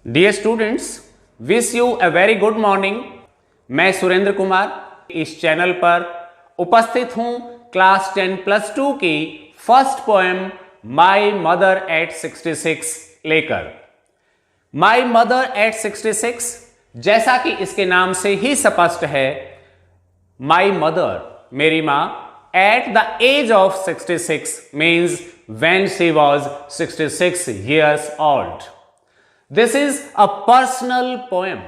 Dear students, wish you a very good morning. मैं सुरेंद्र कुमार इस channel पर उपस्थित हूं क्लास 10+2 की first poem my mother at 66 लेकर। माई मदर एट 66, जैसा कि इसके नाम से ही स्पष्ट है, माई मदर मेरी मां at the age of 66 means when she was 66 years old. This is a personal poem.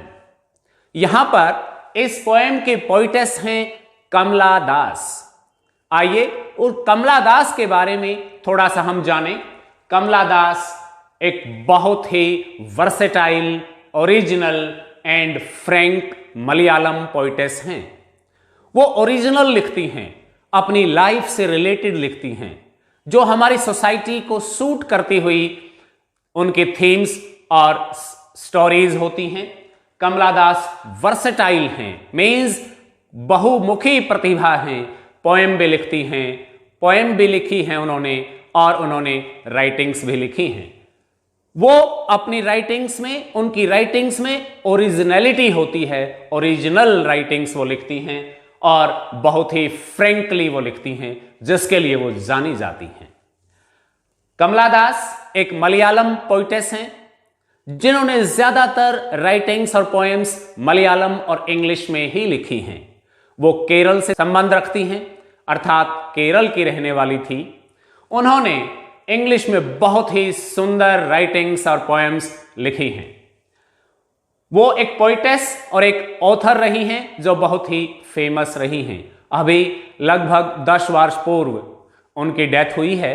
यहां पर इस पोएम के पोइटेस हैं कमला दास। आइए उस कमला दास के बारे में थोड़ा सा हम जानें। कमला दास एक बहुत ही versatile, original and frank Malayalam poetess हैं। वो ओरिजिनल लिखती हैं, अपनी लाइफ से रिलेटेड लिखती हैं, जो हमारी सोसाइटी को सूट करती हुई उनके थीम्स और स्टोरीज होती हैं। कमला दास वर्सेटाइल हैं, मीन्स बहुमुखी प्रतिभा हैं। पोएम भी लिखती हैं, पोएम भी लिखी हैं उन्होंने, और उन्होंने राइटिंग्स भी लिखी हैं। वो अपनी राइटिंग्स में, उनकी राइटिंग्स में ओरिजिनलिटी होती है, ओरिजिनल राइटिंग्स वो लिखती हैं और बहुत ही फ्रैंकली वो लिखती हैं, जिसके लिए वो जानी जाती हैं। कमला दास एक मलयालम पोइटेस हैं, जिन्होंने ज्यादातर राइटिंग्स और पोएम्स मलयालम और इंग्लिश में ही लिखी हैं। वो केरल से संबंध रखती हैं, अर्थात केरल की रहने वाली थी। उन्होंने इंग्लिश में बहुत ही सुंदर राइटिंग्स और पोएम्स लिखी हैं। वो एक पोइटेस और एक ऑथर रही हैं, जो बहुत ही फेमस रही हैं। अभी लगभग 10 वर्ष पूर्व उनकी डेथ हुई है,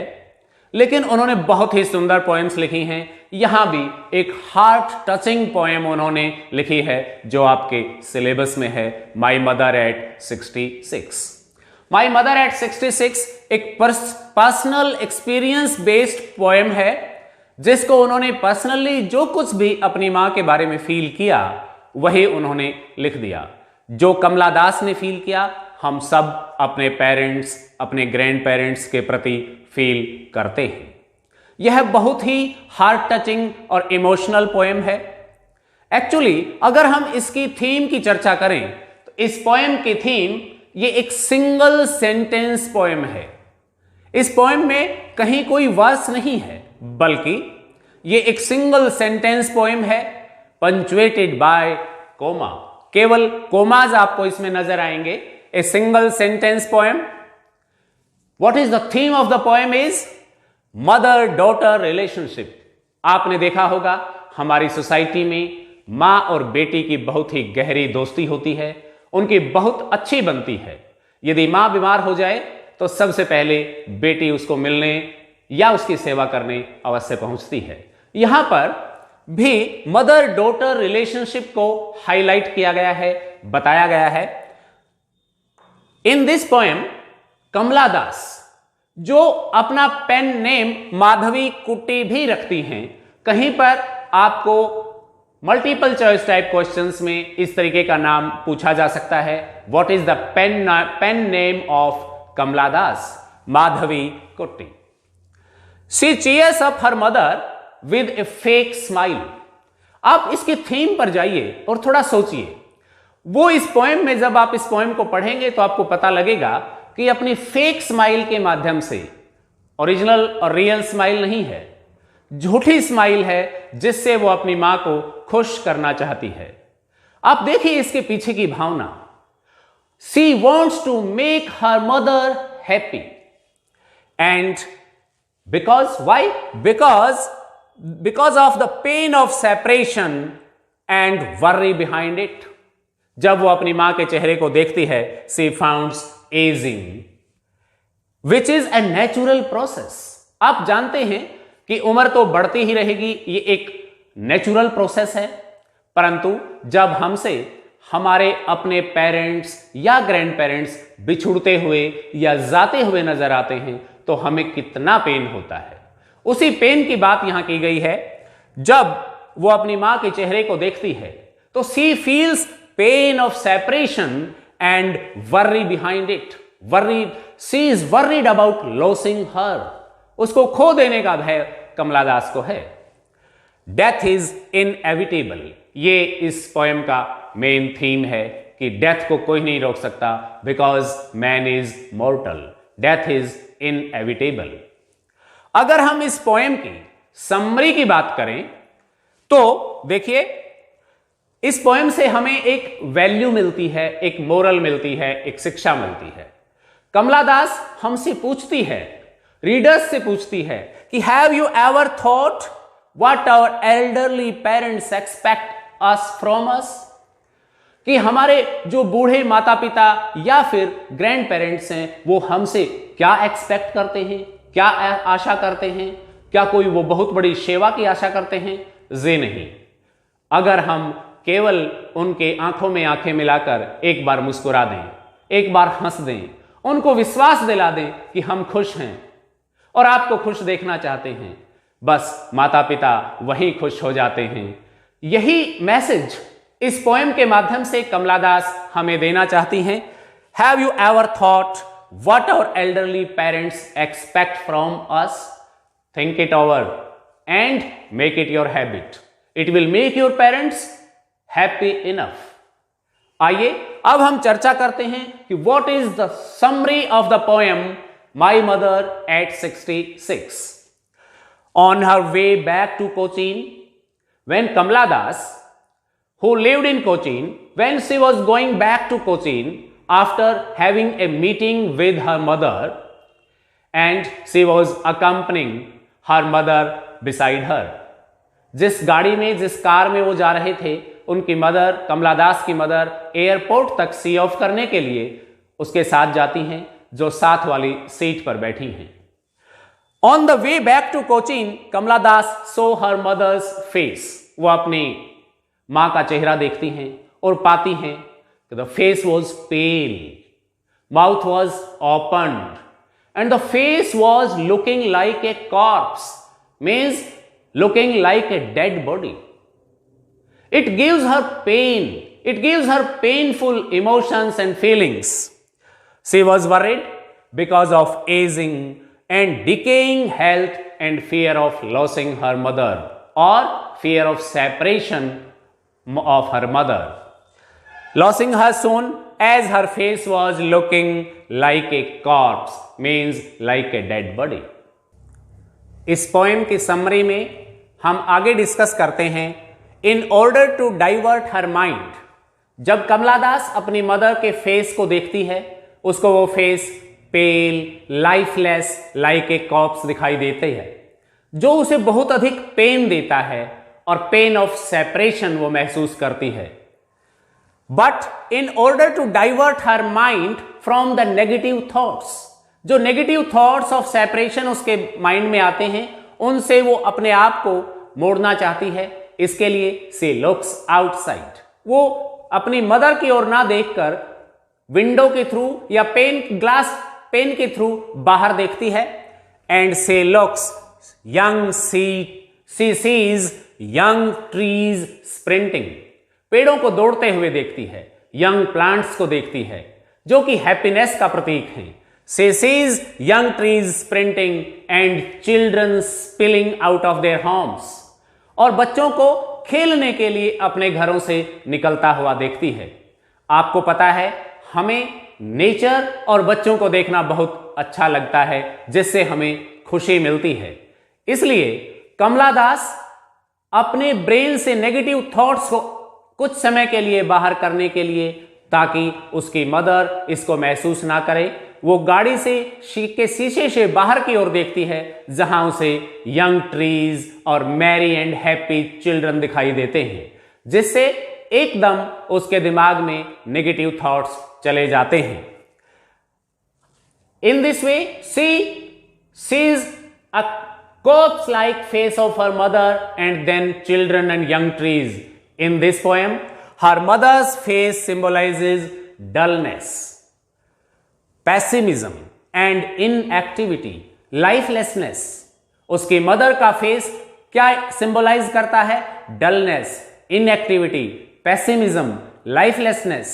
लेकिन उन्होंने बहुत ही सुंदर पोएम्स लिखी हैं। यहां भी एक हार्ट टचिंग पोएम उन्होंने लिखी है, जो आपके सिलेबस में है, माई mother at 66। My mother at 66 एक पर्सनल एक्सपीरियंस बेस्ड पोएम है, जिसको उन्होंने पर्सनली जो कुछ भी अपनी मां के बारे में फील किया, वही उन्होंने लिख दिया। जो कमला दास ने फील किया, हम सब अपने पेरेंट्स, अपने ग्रैंड पेरेंट्स के प्रति फील करते हैं। यह बहुत ही हार्ट टचिंग और इमोशनल पोएम है। एक्चुअली अगर हम इसकी थीम की चर्चा करें, तो इस पोएम की थीम ये एक सिंगल सेंटेंस पोएम है। इस पोएम में कहीं कोई वर्स नहीं है, बल्कि ये एक सिंगल सेंटेंस पोएम है, पंक्चुएटेड बाय कोमा। केवल कोमाज आपको इसमें नजर आएंगे। A single sentence poem. What is the theme of the poem is mother daughter relationship. आपने देखा होगा हमारी सोसाइटी में मां और बेटी की बहुत ही गहरी दोस्ती होती है, उनकी बहुत अच्छी बनती है। यदि मां बीमार हो जाए तो सबसे पहले बेटी उसको मिलने या उसकी सेवा करने अवश्य पहुंचती है। यहां पर भी मदर डॉटर रिलेशनशिप को हाईलाइट किया गया है, बताया गया है। इन दिस पोएम कमला दास, जो अपना पेन नेम माधवी कुट्टी भी रखती हैं, कहीं पर आपको मल्टीपल चॉइस टाइप क्वेश्चंस में इस तरीके का नाम पूछा जा सकता है। What is the pen name of Kamala Das? Madhavi Kutty. She cheers up her mother with a fake smile. आप इसकी थीम पर जाइए और थोड़ा सोचिए। वो इस पोएम में, जब आप इस पोएम को पढ़ेंगे तो आपको पता लगेगा कि अपनी फेक स्माइल के माध्यम से, ओरिजिनल और रियल स्माइल नहीं है, झूठी स्माइल है, जिससे वो अपनी मां को खुश करना चाहती है। आप देखिए इसके पीछे की भावना। She wants to make her mother happy and because why? Because of the pain of separation and worry behind it. जब वो अपनी मां के चेहरे को देखती है, she finds aging, which is a natural process. आप जानते हैं कि उम्र तो बढ़ती ही रहेगी, ये एक नेचुरल प्रोसेस है। परंतु जब हमसे हमारे अपने पेरेंट्स या ग्रैंड पेरेंट्स बिछुड़ते हुए या जाते हुए नजर आते हैं, तो हमें कितना पेन होता है। उसी पेन की बात यहां की गई है। जब वो अपनी मां के चेहरे को देखती है, तो she feels pain of separation and worry behind it. Worry, she is worried about losing her. उसको खो देने का भय कमला दास को है। Death is inevitable. ये इस पोएम का मेन थीम है कि डेथ को कोई नहीं रोक सकता, because man is मॉर्टल, death is inevitable. अगर हम इस पोएम की समरी की बात करें तो देखिए, इस पोएम से हमें एक वैल्यू मिलती है, एक मोरल मिलती है, एक शिक्षा मिलती है। कमला दास हमसे पूछती है, रीडर्स से पूछती है कि have you ever thought what our elderly parents expect us from us, कि हमारे जो बूढ़े माता पिता या फिर ग्रैंड पेरेंट्स हैं वो हमसे क्या एक्सपेक्ट करते हैं, क्या आशा करते हैं, क्या कोई वो बहुत बड़ी सेवा की आशा करते हैं? जी नहीं। अगर हम केवल उनके आंखों में आंखें मिलाकर एक बार मुस्कुरा दें, एक बार हंस दें, उनको विश्वास दिला दें कि हम खुश हैं और आपको खुश देखना चाहते हैं, बस माता पिता वहीं खुश हो जाते हैं। यही मैसेज इस पोएम के माध्यम से कमला दास हमें देना चाहती हैं। Have you ever thought what our elderly parents expect from us? Think it over and make it your habit. It will make your parents happy enough. आइए अब हम चर्चा करते हैं कि what is the summary of the poem my mother at 66। On her way back to Cochin, when Kamala Das, who lived in Cochin, when she was going back to Cochin after having a meeting with her mother, and she was accompanying her mother beside her, जिस गाड़ी में, जिस car में वो जा रहे थे, उनकी मदर, कमला दास की मदर एयरपोर्ट तक सी ऑफ करने के लिए उसके साथ जाती हैं, जो साथ वाली सीट पर बैठी हैं। On the way back to Cochin, Kamala Das saw her mother's face. वो अपनी मां का चेहरा देखती हैं और पाती हैं कि the face was pale, mouth was opened and the face was looking like a corpse, means looking like a dead body. It gives her pain. It gives her painful emotions and feelings. She was worried because of aging and decaying health and fear of losing her mother or fear of separation of her mother. Losing her soon, as her face was looking like a corpse, means like a dead body. इस poem की summary में हम आगे discuss करते हैं, in order to divert her mind. जब कमला दास अपनी mother के फेस को देखती है, उसको वो face pale, lifeless, like a corpse दिखाई देते हैं, जो उसे बहुत अधिक पेन देता है और पेन ऑफ सेपरेशन वो महसूस करती है। But in order to divert her mind from the negative thoughts, जो नेगेटिव थॉट्स ऑफ सेपरेशन उसके माइंड में आते हैं, उनसे वो अपने आप को मोड़ना चाहती है। इसके लिए सी लुक्स आउटसाइड, वो अपनी मदर की ओर ना देखकर विंडो के थ्रू या ग्लास पेन के थ्रू बाहर देखती है। And she looks young she sees young trees sprinting, पेड़ों को दौड़ते हुए देखती है, यंग प्लांट्स को देखती है, जो कि हैप्पीनेस का प्रतीक है। She sees young trees sprinting and children spilling out of their homes, और बच्चों को खेलने के लिए अपने घरों से निकलता हुआ देखती है। आपको पता है, हमें नेचर और बच्चों को देखना बहुत अच्छा लगता है, जिससे हमें खुशी मिलती है। इसलिए कमला दास अपने ब्रेन से नेगेटिव थॉट्स को कुछ समय के लिए बाहर करने के लिए, ताकि उसकी मदर इसको महसूस ना करे, वो गाड़ी से के शीशे से बाहर की ओर देखती है, जहां उसे यंग ट्रीज और मैरी एंड हैप्पी चिल्ड्रन दिखाई देते हैं, जिससे एकदम उसके दिमाग में नेगेटिव थॉट्स चले जाते हैं। In this way she sees a corpse like face of her mother and then children and young trees. In this poem, her mother's face symbolizes dullness, pessimism and inactivity, lifelessness. उसकी mother का face क्या symbolize करता है? Dullness, inactivity, pessimism, lifelessness.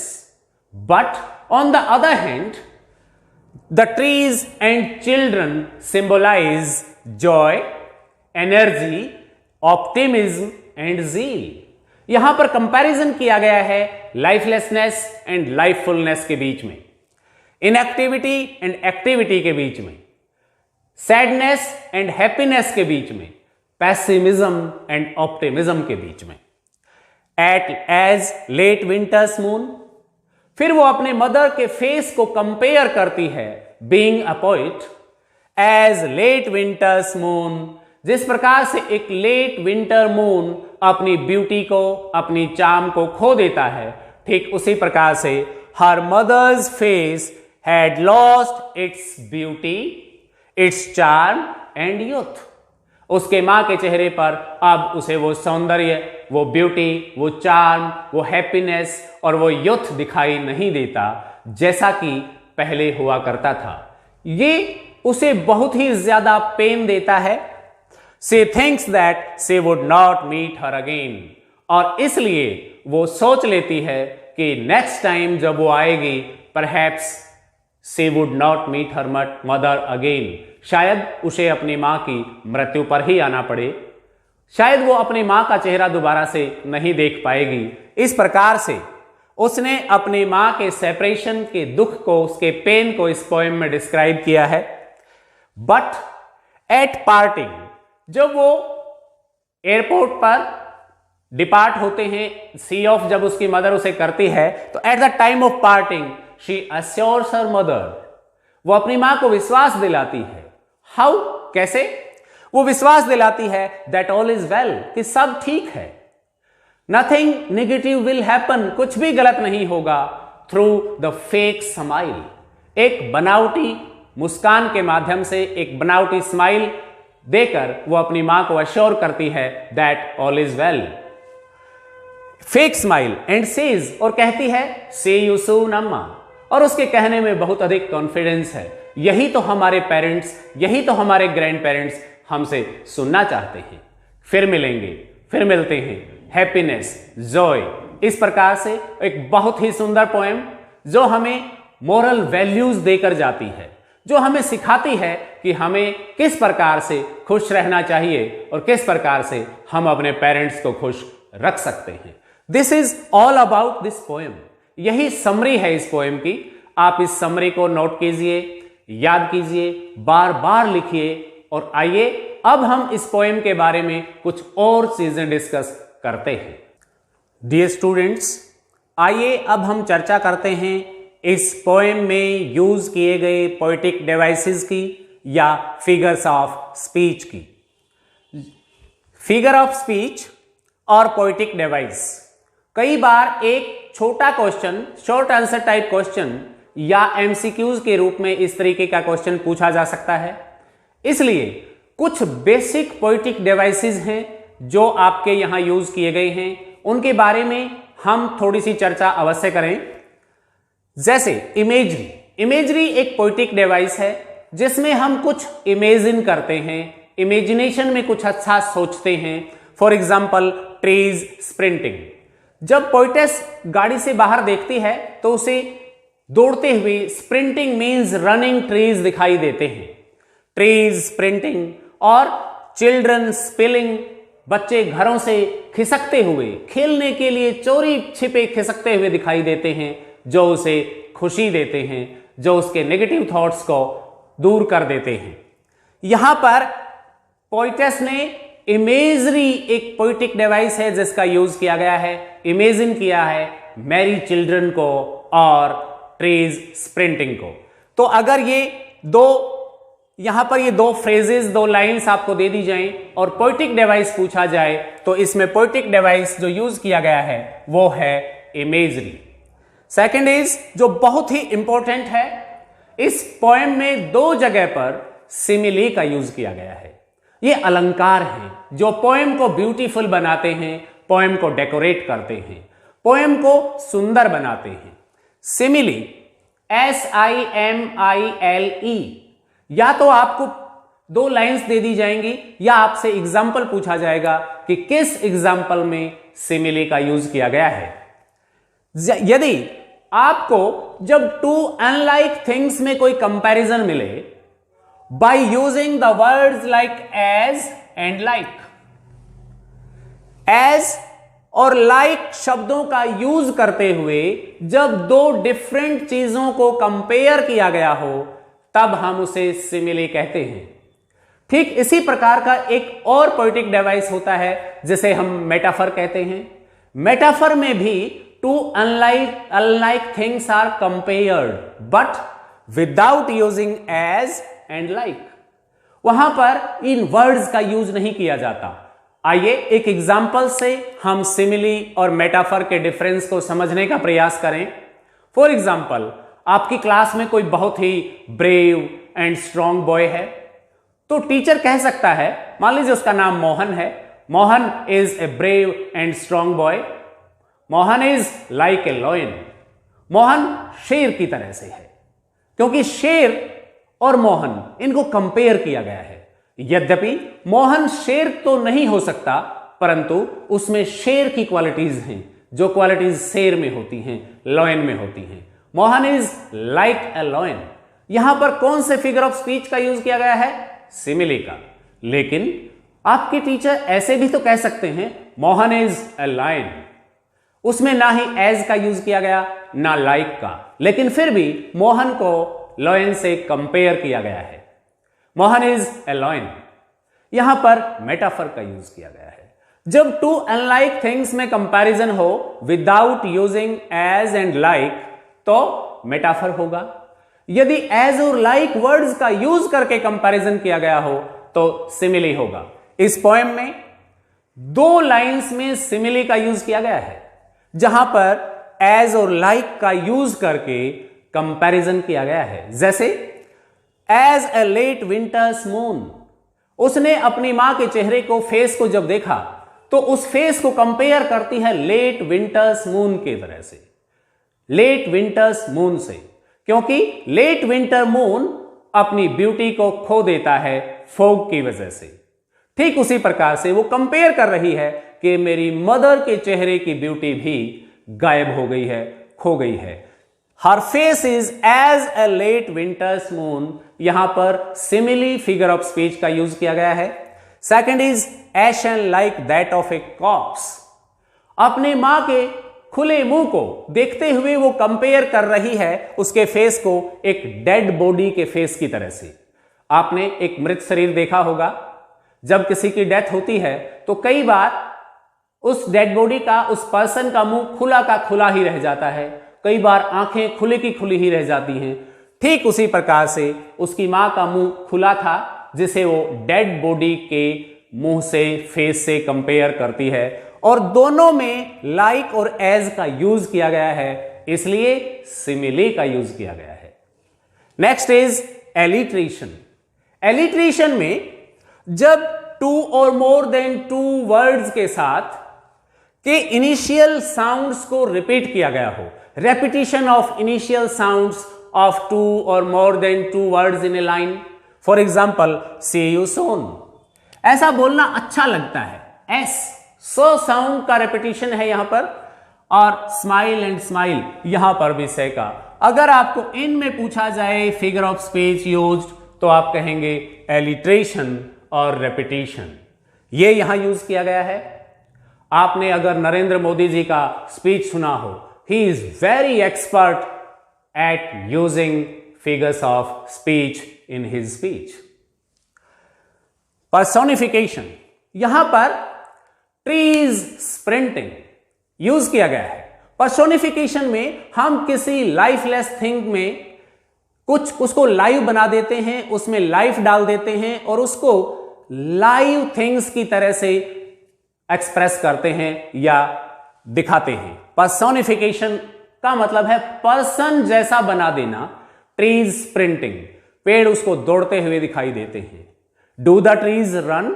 But on the other hand, the trees and children symbolize joy, energy optimism and zeal. यहां पर comparison किया गया है लाइफलेसनेस एंड लाइफफुलनेस के बीच में, इनएक्टिविटी एंड एक्टिविटी के बीच में, सैडनेस एंड हैप्पीनेस के बीच में, पैसिमिज्म एंड ऑप्टिमिज्म के बीच में। At as late winter's moon, फिर वो अपने मदर के फेस को कंपेयर करती है, being a poet, as late winter's moon, जिस प्रकार से एक लेट विंटर मून अपनी ब्यूटी को, अपनी चार्म को खो देता है, ठीक उसी प्रकार से her mother's face had lost its beauty, its charm and youth. उसके मां के चेहरे पर अब उसे वो सौंदर्य, वो ब्यूटी, वो चार्म, वो हैप्पीनेस और वो यूथ दिखाई नहीं देता जैसा कि पहले हुआ करता था। ये उसे बहुत ही ज्यादा पेन देता है। She thinks that she would not meet her again, और इसलिए वो सोच लेती है कि नेक्स्ट टाइम जब वो आएगी, perhaps she would not meet her mother again, शायद उसे अपनी मां की मृत्यु पर ही आना पड़े, शायद वो अपनी मां का चेहरा दोबारा से नहीं देख पाएगी। इस प्रकार से उसने अपनी मां के सेपरेशन के दुख को, उसके पेन को इस पोएम में डिस्क्राइब किया है। बट एट पार्टिंग, जब वो एयरपोर्ट पर डिपार्ट होते हैं, सी ऑफ जब उसकी मदर उसे करती है, तो at the time of parting she assures her mother, वो अपनी मां को विश्वास दिलाती है। हाउ, कैसे? वो विश्वास दिलाती है दैट ऑल इज वेल, कि सब ठीक है, नथिंग नेगेटिव विल हैपन, कुछ भी गलत नहीं होगा, थ्रू द फेक स्माइल, एक बनावटी मुस्कान के माध्यम से, एक बनावटी स्माइल देकर वो अपनी मां को अश्योर करती है that all is well. Fake smile and says, और कहती है से यू सून अम्मा, और उसके कहने में बहुत अधिक कॉन्फिडेंस है। यही तो हमारे पेरेंट्स, यही तो हमारे ग्रैंड पेरेंट्स हमसे सुनना चाहते हैं। फिर मिलेंगे, फिर मिलते हैं, हैप्पीनेस, जॉय। इस प्रकार से एक बहुत ही सुंदर पोएम जो हमें मोरल वैल्यूज देकर जाती है, जो हमें सिखाती है कि हमें किस प्रकार से खुश रहना चाहिए और किस प्रकार से हम अपने पेरेंट्स को खुश रख सकते हैं। This is all about this poem. यही समरी है इस पोएम की। आप इस समरी को नोट कीजिए, याद कीजिए, बार बार लिखिए, और आइए अब हम इस पोएम के बारे में कुछ और चीजें डिस्कस करते हैं। डियर स्टूडेंट्स, आइए अब हम चर्चा करते हैं इस पोएम में यूज किए गए पोएटिक डिवाइसेस की या फिगर्स ऑफ स्पीच की। फिगर ऑफ स्पीच और पोएटिक डिवाइस, कई बार एक छोटा question, short answer type question या एमसीक्यूज के रूप में इस तरीके का क्वेश्चन पूछा जा सकता है। इसलिए कुछ बेसिक पोएटिक डिवाइसेस हैं जो आपके यहां यूज किए गए हैं, उनके बारे में हम थोड़ी सी चर्चा अवश्य करें। जैसे इमेजरी। इमेजरी एक पोएटिक डिवाइस है जिसमें हम कुछ इमेजिन करते हैं, इमेजिनेशन में कुछ अच्छा सोचते हैं। For example trees sprinting. जब पोएटेस गाड़ी से बाहर देखती है तो उसे दौड़ते हुए, स्प्रिंटिंग मीन्स रनिंग, ट्रीज दिखाई देते हैं। ट्रीज स्प्रिंटिंग और चिल्ड्रन स्पिलिंग, बच्चे घरों से खिसकते हुए, खेलने के लिए चोरी छिपे खिसकते हुए दिखाई देते हैं, जो उसे खुशी देते हैं, जो उसके नेगेटिव थॉट्स को दूर कर देते हैं। यहां पर पोएटेस ने इमेजरी, एक पोएटिक डिवाइस है जिसका यूज किया गया है, इमेजिन किया है मैरी चिल्ड्रन को और ट्रीज स्प्रिंटिंग को। तो अगर ये दो, यहां पर ये दो फ्रेजेस, दो लाइंस आपको दे दी जाएं और पोएटिक डिवाइस पूछा जाए, तो इसमें पोएटिक डिवाइस जो यूज किया गया है वो है इमेजरी। सेकंड इज, जो बहुत ही इंपॉर्टेंट है, इस पोएम में दो जगह पर सिमिली का यूज किया गया है। ये अलंकार हैं जो पोएम को ब्यूटीफुल बनाते हैं, पोएम को डेकोरेट करते हैं, पोएम को सुंदर बनाते हैं। सिमिली, SIMILE, या तो आपको दो लाइंस दे दी जाएंगी या आपसे एग्जाम्पल पूछा जाएगा कि किस एग्जाम्पल में सिमिली का यूज किया गया है। यदि आपको जब टू अनलाइक थिंग्स में कोई कंपैरिजन मिले by using the words like as and like, as और लाइक शब्दों का यूज करते हुए जब दो डिफरेंट चीजों को कंपेयर किया गया हो तब हम उसे सिमिली कहते हैं। ठीक इसी प्रकार का एक और पोएटिक डिवाइस होता है जिसे हम मेटाफर कहते हैं। मेटाफर में भी two unlike things are compared but without using as and like. वहां पर इन वर्ड्स का यूज नहीं किया जाता। आइए एक एग्जाम्पल से हम सिमिली और मेटाफर के डिफरेंस को समझने का प्रयास करें। फॉर एग्जाम्पल, आपकी क्लास में कोई बहुत ही ब्रेव एंड स्ट्रॉन्ग बॉय है, तो टीचर कह सकता है, मान लीजिए उसका नाम मोहन है, Mohan is a brave and strong boy, Mohan is like a lion. Mohan शेर की तरह से है, क्योंकि शेर और मोहन इनको कंपेयर किया गया है। यद्यपि मोहन शेर तो नहीं हो सकता, परंतु उसमें शेर की क्वालिटीज हैं जो क्वालिटीज शेर में होती हैं, लॉयन में होती हैं। Mohan is like a lion. यहां पर कौन से फिगर ऑफ स्पीच का यूज किया गया है? सिमिली का। लेकिन आपके टीचर ऐसे भी तो कह सकते हैं, मोहन इज ए लायन। उसमें ना ही एज का यूज किया गया ना लाइक का, लेकिन फिर भी मोहन को लॉयन से कंपेयर किया गया है। Mohan is a lion. यहां पर मेटाफर का यूज किया गया है। जब टू अनलाइक थिंग्स में कंपैरिजन हो without using as and like तो मेटाफर होगा। यदि एज और लाइक वर्ड्स का यूज करके कंपैरिजन किया गया हो तो सिमिली होगा। इस पोएम में दो लाइंस में सिमिली का यूज किया गया है, जहां पर एज और लाइक का यूज करके कंपैरिजन किया गया है। जैसे as a late winter's moon, उसने अपनी मां के चेहरे को, फेस को जब देखा तो उस फेस को कंपेयर करती है लेट विंटर्स मून के तरह से, लेट विंटर्स मून से, क्योंकि लेट विंटर मून अपनी ब्यूटी को खो देता है फॉग की वजह से। ठीक उसी प्रकार से वो कंपेयर कर रही है कि मेरी मदर के चेहरे की ब्यूटी भी गायब हो गई है, खो गई है। Her face is as a late winter's moon, यहां पर सिमिली फिगर ऑफ स्पीच का यूज किया गया है। Second is ashen like that of a corpse. अपनी मां के खुले मुंह को देखते हुए वो कंपेयर कर रही है उसके फेस को एक डेड बॉडी के फेस की तरह से। आपने एक मृत शरीर देखा होगा, जब किसी की डेथ होती है तो कई बार उस डेड बॉडी का, उस पर्सन का मुंह खुला का खुला ही रह जाता है, कई बार आंखें खुली की खुली ही रह जाती हैं। ठीक उसी प्रकार से उसकी मां का मुंह खुला था, जिसे वो डेड बॉडी के मुंह से, फेस से कंपेयर करती है, और दोनों में लाइक और एज का यूज किया गया है, इसलिए सिमिली का यूज किया गया है। Next is alliteration. एलिट्रेशन में जब टू और मोर देन टू वर्ड्स के साथ के इनिशियल साउंड्स को रिपीट किया गया हो, repetition of initial sounds of two or more than two words in a line. For example, see you soon. ऐसा बोलना अच्छा लगता है, एस सो साउंड का रेपिटेशन है यहां पर, और स्माइल एंड स्माइल यहां पर भी से का। अगर आपको इनमें पूछा जाए फिगर ऑफ स्पीच यूज्ड तो आप कहेंगे एलिट्रेशन और रेपिटेशन, ये यहां यूज किया गया है। आपने अगर नरेंद्र मोदी जी का स्पीच सुना हो, he is very expert at using figures of speech in his speech. Personification, यहां पर trees sprinting यूज किया गया है। पर्सोनिफिकेशन में हम किसी लाइफलेस थिंग में कुछ उसको लाइव बना देते हैं, उसमें लाइफ डाल देते हैं और उसको लाइव थिंग्स की तरह से एक्सप्रेस करते हैं या दिखाते हैं। पर्सोनिफिकेशन का मतलब है पर्सन जैसा बना देना। ट्रीज स्प्रिंटिंग, पेड़ उसको दौड़ते हुए दिखाई देते हैं। Do the trees run?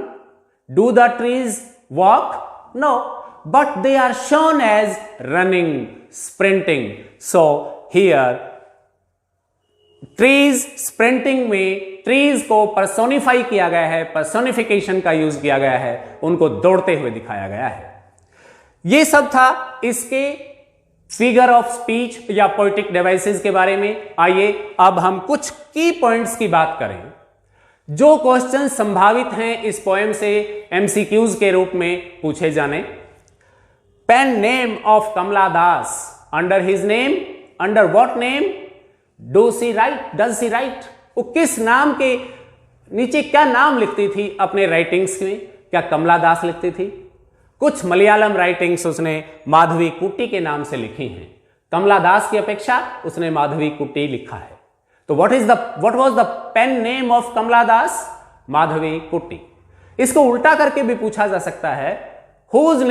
Do the trees walk? No, but they are shown as running, sprinting. So here trees sprinting में ट्रीज को पर्सोनिफाई किया गया है, पर्सोनिफिकेशन का यूज किया गया है, उनको दौड़ते हुए दिखाया गया है। ये सब था इसके फिगर ऑफ स्पीच या पोएटिक डिवाइसेस के बारे में। आइए अब हम कुछ की पॉइंट्स की बात करें जो क्वेश्चन संभावित हैं इस पोएम से एमसीक्यूज के रूप में पूछे जाने। Pen name of Kamala Das, under his name, under what name do she write, does she write, वो किस नाम के नीचे क्या नाम लिखती थी अपने राइटिंग्स में? क्या कमला दास लिखती थी? कुछ मलयालम राइटिंग्स उसने माधवी कुट्टी के नाम से लिखी हैं। कमला दास की अपेक्षा उसने माधवी कुट्टी लिखा है। तो what was the pen name of Kamala Das? Madhavi Kutty. इसको उल्टा करके भी पूछा जा सकता है, whose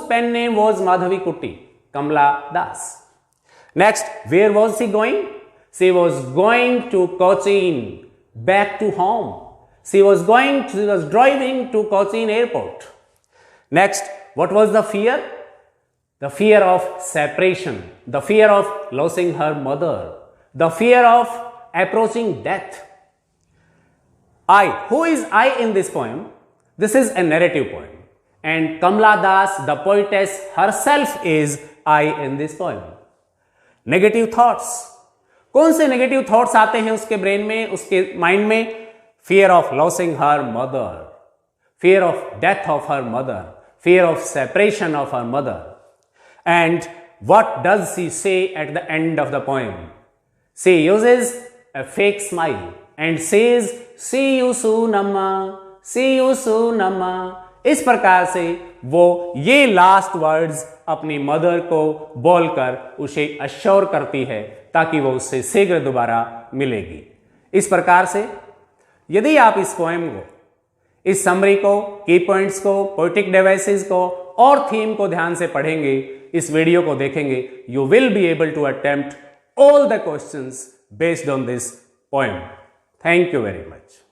pen name was Madhavi Kutty? Kamala Das. Next, where was she going? She was going to Cochin, back to home. She was driving to Cochin airport. Next, what was the fear? The fear of separation, the fear of losing her mother, the fear of approaching death. Who is I in this poem? This is a narrative poem, and Kamala Das, the poetess herself, is I in this poem. Negative thoughts. कौन से negative thoughts आते हैं उसके brain में, उसके mind में? Fear of losing her mother, fear of death of her mother, fear of separation of her mother. And what does she say at the end of the poem? She uses a fake smile and says, see you soon amma, see you soon amma. इस प्रकार से वो ये last words अपनी mother को बोलकर उसे assure करती है ताकि वो उससे शीघ्र दोबारा मिलेगी। इस प्रकार से यदि आप इस पोएम को, इस समरी को, की पॉइंट्स को, पोएटिक डिवाइसेस को और थीम को ध्यान से पढ़ेंगे, इस वीडियो को देखेंगे, you will be able to attempt all the questions based on this poem. Thank you very much.